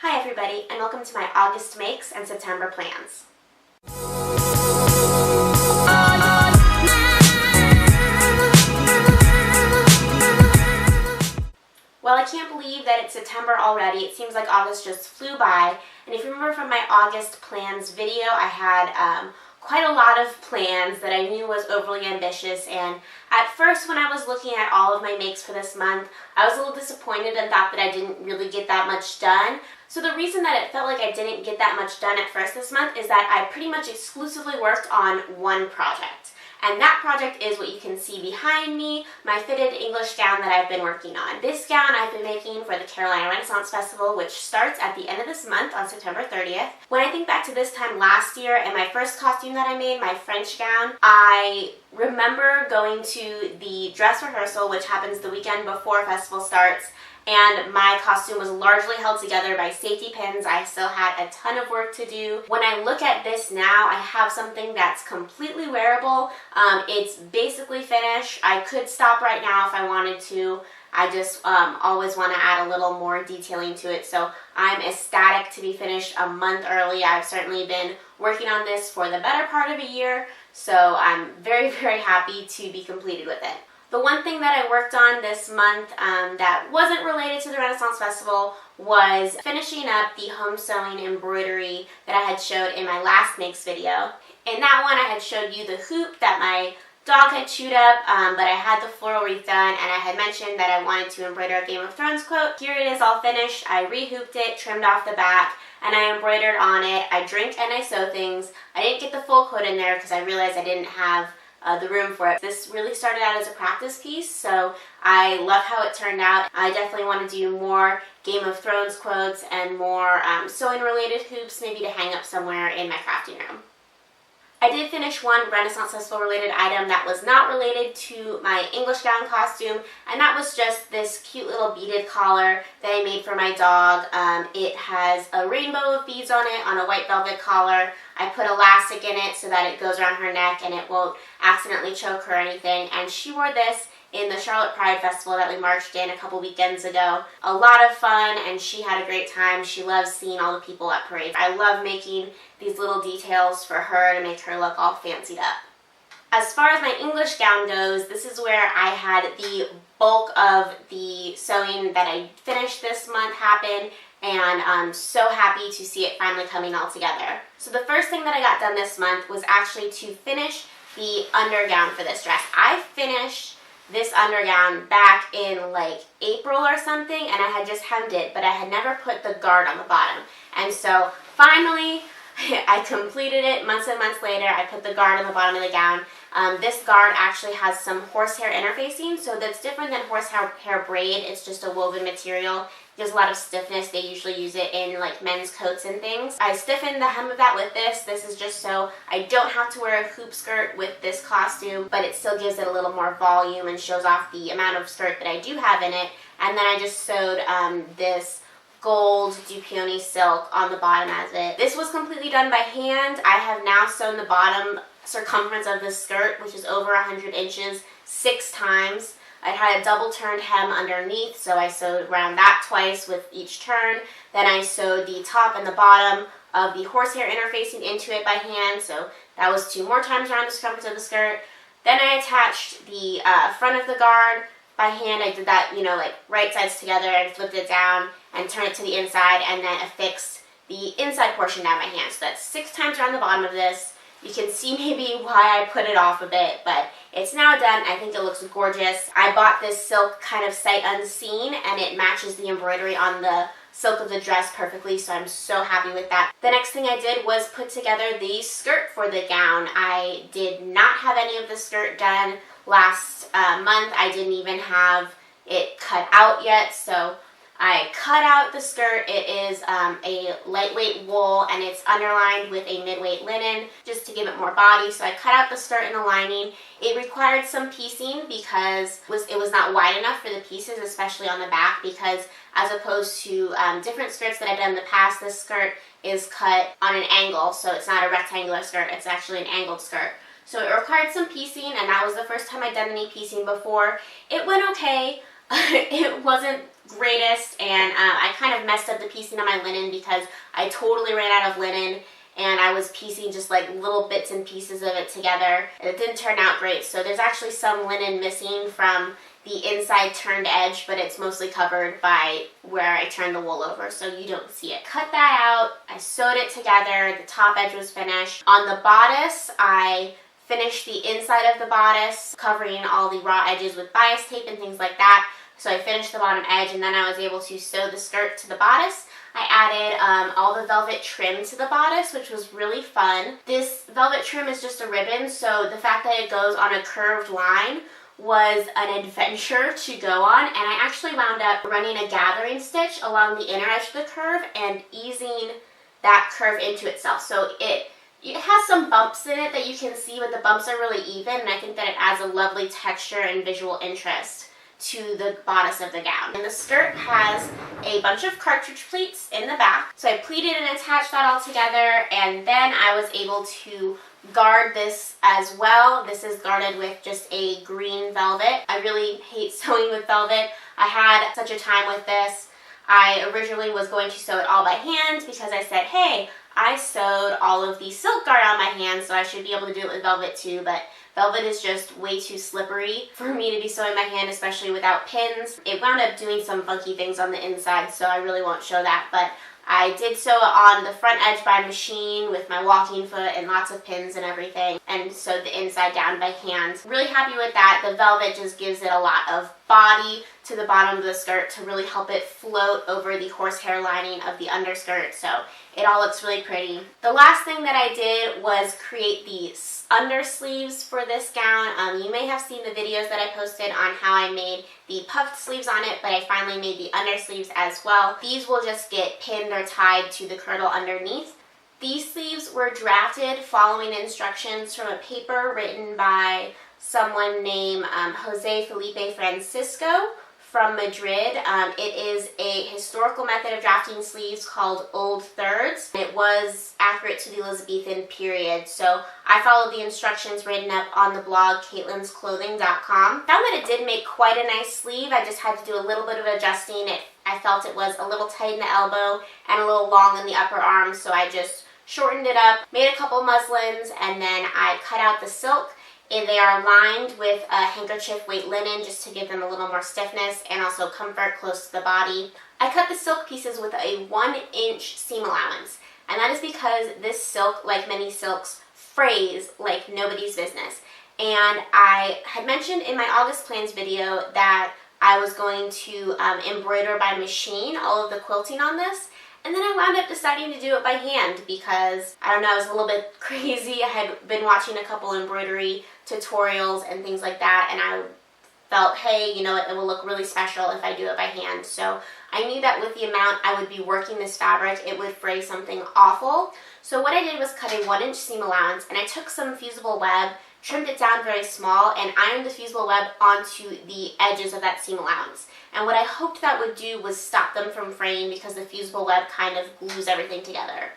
Hi everybody, and welcome to my August makes and September plans. Well, I can't believe that it's September already. It seems like August just flew by. And if you remember from my August plans video, I had quite a lot of plans that I knew was overly ambitious. And at first, when I was looking at all of my makes for this month, I was a little disappointed and thought that I didn't really get that much done. So the reason that it felt like I didn't get that much done at first this month is that I pretty much exclusively worked on one project. And that project is what you can see behind me, my fitted English gown that I've been working on. This gown I've been making for the Carolina Renaissance Festival, which starts at the end of this month on September 30th. When I think back to this time last year and my first costume that I made, my French gown, I remember going to the dress rehearsal, which happens the weekend before festival starts, and my costume was largely held together by safety pins. I still had a ton of work to do. When I look at this now, I have something that's completely wearable. It's basically finished. I could stop right now if I wanted to. I just always want to add a little more detailing to it. So I'm ecstatic to be finished a month early. I've certainly been working on this for the better part of a year. So I'm very, very happy to be completed with it. The one thing that I worked on this month that wasn't related to the Renaissance Festival was finishing up the home sewing embroidery that I had showed in my last makes video. In that one, I had showed you the hoop that my dog had chewed up, but I had the floral wreath done, and I had mentioned that I wanted to embroider a Game of Thrones quote. Here it is all finished. I re-hooped it, trimmed off the back, and I embroidered on it. I drink and I sew things. I didn't get the full quote in there because I realized I didn't have the room for it. This really started out as a practice piece, so I love how it turned out. I definitely want to do more Game of Thrones quotes and more sewing related hoops, maybe to hang up somewhere in my crafting room. I did finish one Renaissance Festival related item that was not related to my English gown costume, and that was just this cute little beaded collar that I made for my dog. It has a rainbow of beads on it on a white velvet collar. I put elastic in it so that it goes around her neck and it won't accidentally choke her or anything, and she wore this in the Charlotte Pride Festival that we marched in a couple weekends ago. A lot of fun, and she had a great time. She loves seeing all the people at parades. I love making these little details for her to make her look all fancied up. As far as my English gown goes, this is where I had the bulk of the sewing that I finished this month happen, and I'm so happy to see it finally coming all together. So the first thing that I got done this month was actually to finish the undergown for this dress. I finished this undergown back in like April or something, and I had just hemmed it, but I had never put the guard on the bottom. And so finally I completed it months and months later. I put the guard on the bottom of the gown. This guard actually has some horsehair interfacing, so that's different than horsehair braid. It's just a woven material. There's a lot of stiffness. They usually use it in like men's coats and things. I stiffened the hem of that with this. This is just so I don't have to wear a hoop skirt with this costume, but it still gives it a little more volume and shows off the amount of skirt that I do have in it. And then I just sewed this gold Dupioni silk on the bottom as it. This was completely done by hand. I have now sewn the bottom circumference of this skirt, which is over 100 inches, 6 times. I had a double turned hem underneath, so I sewed around that twice with each turn. Then I sewed the top and the bottom of the horsehair interfacing into it by hand, so that was 2 more times around the circumference of the skirt. Then I attached the front of the guard by hand. I did that, like right sides together, and flipped it down and turned it to the inside, and then affixed the inside portion down by hand. So that's 6 times around the bottom of this. You can see maybe why I put it off a bit, but it's now done. I think it looks gorgeous. I bought this silk kind of sight unseen, and it matches the embroidery on the silk of the dress perfectly, so I'm so happy with that. The next thing I did was put together the skirt for the gown. I did not have any of the skirt done last month. I didn't even have it cut out yet, so I cut out the skirt. It is a lightweight wool, and it's underlined with a mid-weight linen just to give it more body. So I cut out the skirt and the lining. It required some piecing because it was not wide enough for the pieces, especially on the back, because as opposed to different skirts that I've done in the past, this skirt is cut on an angle, so it's not a rectangular skirt, it's actually an angled skirt. So it required some piecing, and that was the first time I'd done any piecing before. It went okay. It wasn't greatest, and I kind of messed up the piecing on my linen because I totally ran out of linen and I was piecing just like little bits and pieces of it together, and it didn't turn out great. So there's actually some linen missing from the inside turned edge, but it's mostly covered by where I turned the wool over, so you don't see it. Cut that out, I sewed it together, the top edge was finished. On the bodice, I finished the inside of the bodice, covering all the raw edges with bias tape and things like that. So I finished the bottom edge, and then I was able to sew the skirt to the bodice. I added all the velvet trim to the bodice, which was really fun. This velvet trim is just a ribbon, so the fact that it goes on a curved line was an adventure to go on, and I actually wound up running a gathering stitch along the inner edge of the curve and easing that curve into itself. So it has some bumps in it that you can see, but the bumps are really even, and I think that it adds a lovely texture and visual interest to the bodice of the gown. And the skirt has a bunch of cartridge pleats in the back. So I pleated and attached that all together, and then I was able to guard this as well. This is guarded with just a green velvet. I really hate sewing with velvet. I had such a time with this. I originally was going to sew it all by hand because I said, hey, I sewed all of the silk guard on my hand, so I should be able to do it with velvet too, but velvet is just way too slippery for me to be sewing by hand, especially without pins. It wound up doing some funky things on the inside, so I really won't show that, but I did sew it on the front edge by machine with my walking foot and lots of pins and everything, and sewed the inside down by hand. Really happy with that. The velvet just gives it a lot of body to the bottom of the skirt to really help it float over the horsehair lining of the underskirt, so it all looks really pretty. The last thing that I did was create the under sleeves for this gown. You may have seen the videos that I posted on how I made the puffed sleeves on it, but I finally made the under sleeves as well. These will just get pinned or tied to the girdle underneath. These sleeves were drafted following instructions from a paper written by someone named Jose Felipe Francisco from Madrid. It is a historical method of drafting sleeves called Old Thirds. It was accurate to the Elizabethan period, so I followed the instructions written up on the blog caitlinsclothing.com. Found that it did make quite a nice sleeve. I just had to do a little bit of adjusting. I felt it was a little tight in the elbow and a little long in the upper arm, so I just shortened it up, made a couple muslins, and then I cut out the silk. And they are lined with a handkerchief weight linen just to give them a little more stiffness and also comfort close to the body. I cut the silk pieces with a 1-inch seam allowance, and that is because this silk, like many silks, frays like nobody's business. And I had mentioned in my August plans video that I was going to embroider by machine all of the quilting on this. And then I wound up deciding to do it by hand because, I don't know, I was a little bit crazy. I had been watching a couple embroidery tutorials and things like that, and I felt, hey, you know what, it will look really special if I do it by hand. So I knew that with the amount I would be working this fabric, it would fray something awful. So what I did was cut a 1-inch seam allowance, and I took some fusible web, trimmed it down very small, and ironed the fusible web onto the edges of that seam allowance. And what I hoped that would do was stop them from fraying because the fusible web kind of glues everything together.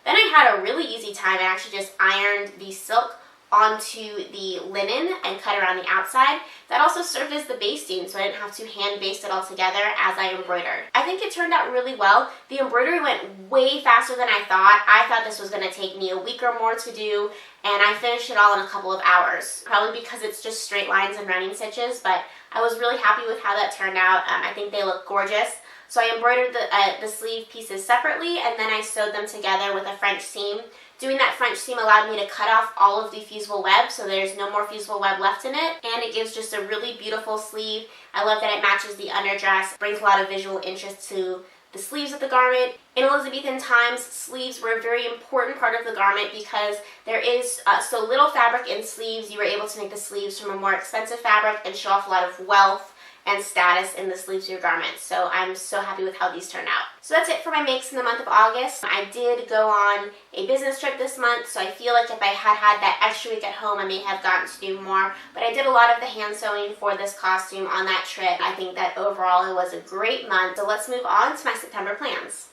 Then I had a really easy time. I actually just ironed the silk onto the linen and cut around the outside. That also served as the basting, so I didn't have to hand baste it all together as I embroidered. I think it turned out really well. The embroidery went way faster than I thought. I thought this was going to take me a week or more to do, and I finished it all in a couple of hours. Probably because it's just straight lines and running stitches, but I was really happy with how that turned out. I think they look gorgeous. So I embroidered the sleeve pieces separately, and then I sewed them together with a French seam. Doing that French seam allowed me to cut off all of the fusible web, so there's no more fusible web left in it, and it gives just a really beautiful sleeve. I love that it matches the underdress, brings a lot of visual interest to the sleeves of the garment. In Elizabethan times, sleeves were a very important part of the garment because there is so little fabric in sleeves. You were able to make the sleeves from a more expensive fabric and show off a lot of wealth and status in the sleeves of your garments. So I'm so happy with how these turned out. So that's it for my makes in the month of August. I did go on a business trip this month, so I feel like if I had that extra week at home, I may have gotten to do more. But I did a lot of the hand sewing for this costume on that trip. I think that overall it was a great month. So let's move on to my September plans.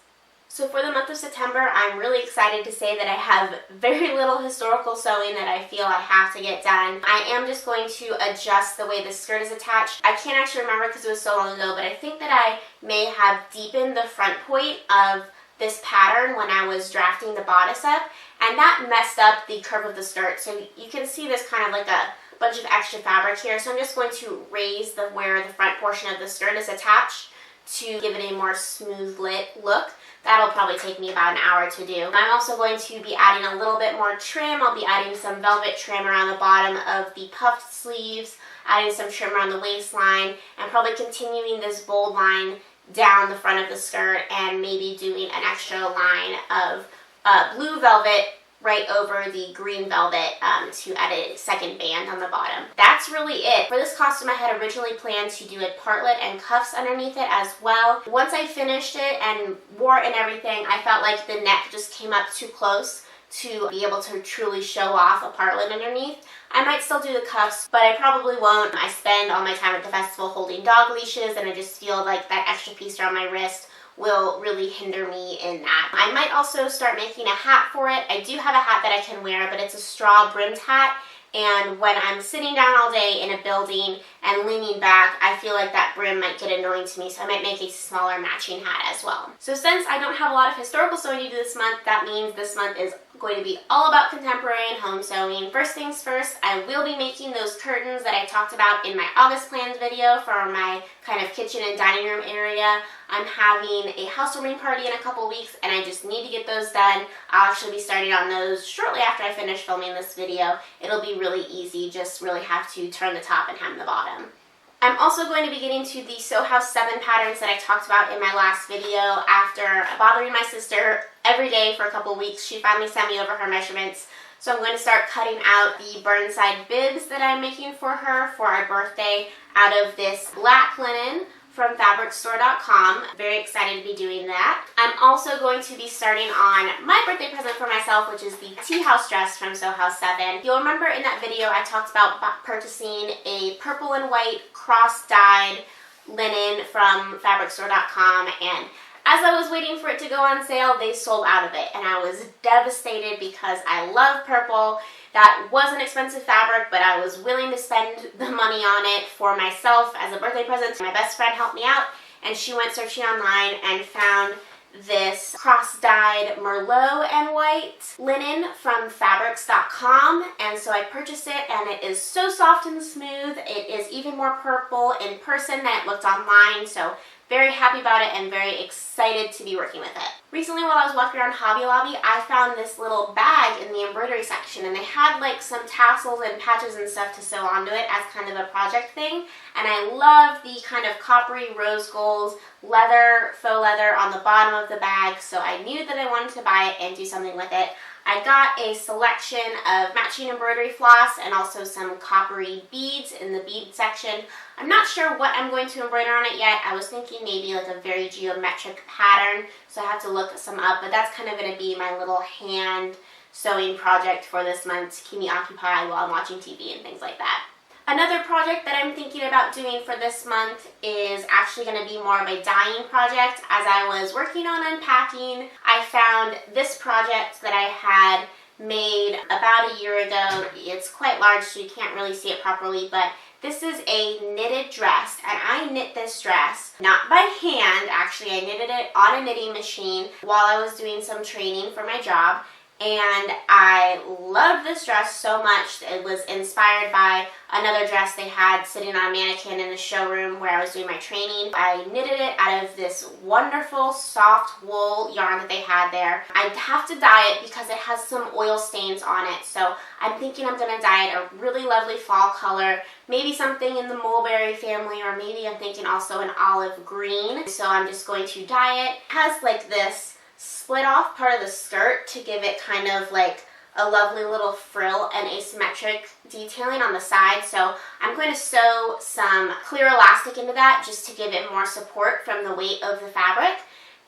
So for the month of September, I'm really excited to say that I have very little historical sewing that I feel I have to get done. I am just going to adjust the way the skirt is attached. I can't actually remember because it was so long ago, but I think that I may have deepened the front point of this pattern when I was drafting the bodice up, and that messed up the curve of the skirt. So you can see this kind of like a bunch of extra fabric here. So I'm just going to raise where the front portion of the skirt is attached to give it a more smooth look. That'll probably take me about an hour to do. I'm also going to be adding a little bit more trim. I'll be adding some velvet trim around the bottom of the puffed sleeves, adding some trim around the waistline, and probably continuing this bold line down the front of the skirt and maybe doing an extra line of blue velvet right over the green velvet to add a second band on the bottom. That's really it. For this costume, I had originally planned to do a partlet and cuffs underneath it as well. Once I finished it and wore it and everything, I felt like the neck just came up too close to be able to truly show off a partlet underneath. I might still do the cuffs, but I probably won't. I spend all my time at the festival holding dog leashes, and I just feel like that extra piece around my wrist will really hinder me in that. I might also start making a hat for it. I do have a hat that I can wear, but it's a straw brimmed hat, and when I'm sitting down all day in a building and leaning back, I feel like that brim might get annoying to me, so I might make a smaller matching hat as well. So since I don't have a lot of historical sewing to do this month, that means this month is going to be all about contemporary and home sewing. First things first, I will be making those curtains that I talked about in my August plans video for my kind of kitchen and dining room area. I'm having a housewarming party in a couple weeks, and I just need to get those done. I'll actually be starting on those shortly after I finish filming this video. It'll be really easy, just really have to turn the top and hem the bottom. I'm also going to be getting to the Sew House 7 patterns that I talked about in my last video. After bothering my sister every day for a couple weeks, she finally sent me over her measurements. So I'm going to start cutting out the Burnside bibs that I'm making for her for our birthday out of this black linen from fabricstore.com. Very excited to be doing that. I'm also going to be starting on my birthday present for myself, which is the tea house dress from Sew House 7. You'll remember in that video I talked about purchasing a purple and white cross-dyed linen from fabricstore.com, and as I was waiting for it to go on sale, they sold out of it, and I was devastated because I love purple. That was an expensive fabric, but I was willing to spend the money on it for myself as a birthday present. My best friend helped me out, and she went searching online and found this cross-dyed Merlot and white linen from fabrics.com, and so I purchased it, and it is so soft and smooth. It is even more purple in person than it looked online, so very happy about it and very excited to be working with it. Recently, while I was walking around Hobby Lobby, I found this little bag in the embroidery section, and they had like some tassels and patches and stuff to sew onto it as kind of a project thing, and I love the kind of coppery rose gold leather, faux leather on the bottom of the bag, so I knew that I wanted to buy it and do something with it. I got a selection of matching embroidery floss and also some coppery beads in the bead section. I'm not sure what I'm going to embroider on it yet. I was thinking maybe like a very geometric pattern, so I have to look some up, but that's kind of going to be my little hand sewing project for this month to keep me occupied while I'm watching TV and things like that. Another project that I'm thinking about doing for this month is actually going to be more of a dyeing project. As I was working on unpacking, I found this project that I had made about a year ago. It's quite large, so you can't really see it properly, but this is a knitted dress, and I knit this dress, not by hand, actually. I knitted it on a knitting machine while I was doing some training for my job. And I love this dress so much. It was inspired by another dress they had sitting on a mannequin in the showroom where I was doing my training. I knitted it out of this wonderful soft wool yarn that they had there. I have to dye it because it has some oil stains on it. So I'm thinking I'm going to dye it a really lovely fall color, maybe something in the mulberry family, or maybe I'm thinking also an olive green. So I'm just going to dye it. It has like this split off part of the skirt to give it kind of like a lovely little frill and asymmetric detailing on the side. So I'm going to sew some clear elastic into that just to give it more support from the weight of the fabric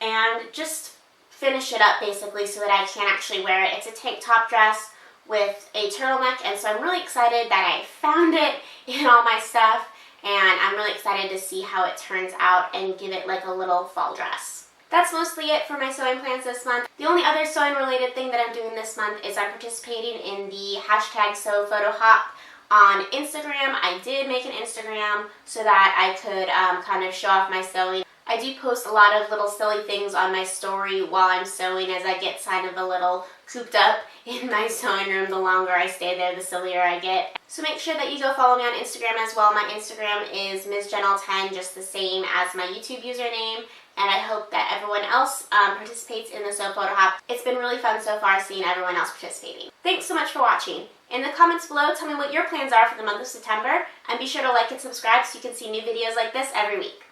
and just finish it up basically so that I can actually wear it. It's a tank top dress with a turtleneck, and so I'm really excited that I found it in all my stuff, and I'm really excited to see how it turns out and give it like a little fall dress. That's mostly it for my sewing plans this month. The only other sewing related thing that I'm doing this month is I'm participating in the #SewPhotoHop on Instagram. I did make an Instagram so that I could kind of show off my sewing. I do post a lot of little silly things on my story while I'm sewing, as I get kind of a little cooped up in my sewing room. The longer I stay there, the sillier I get. So make sure that you go follow me on Instagram as well. My Instagram is MsJenelle10, just the same as my YouTube username. And I hope that everyone else participates in the Sew Photo Hop. It's been really fun so far seeing everyone else participating. Thanks so much for watching. In the comments below, tell me what your plans are for the month of September, and be sure to like and subscribe so you can see new videos like this every week.